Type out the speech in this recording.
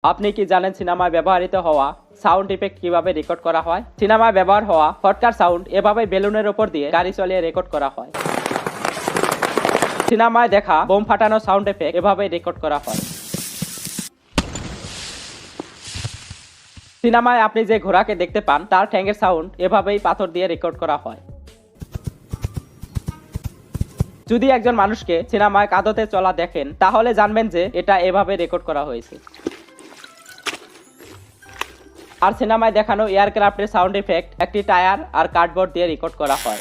আপনি কি জানেন সিনেমায় ব্যবহৃত হওয়া সাউন্ড ইফেক্ট কিভাবে রেকর্ড করা হয়? সিনেমায় ব্যবহার হওয়া ফটকার সাউন্ড এভাবে বেলুনের উপর দিয়ে গাড়ি চালিয়ে রেকর্ড করা হয়। সিনেমায় দেখা বোম ফাটানো সাউন্ড ইফেক্ট এভাবে রেকর্ড করা হয়। সিনেমায় আপনি যে ঘোড়াকে দেখতে পান তার ঠ্যাঙের সাউন্ড এভাবেই পাথর দিয়ে রেকর্ড করা হয়। যদি একজন মানুষকে সিনেমায় কাঁদতে চলা দেখেন তাহলে জানবেন যে এটা এভাবে রেকর্ড করা হয়েছে। আর সিনেমায় দেখানো এয়ারক্রাফটের সাউন্ড ইফেক্ট একটি টায়ার আর কার্ডবোর্ড দিয়ে রেকর্ড করা হয়।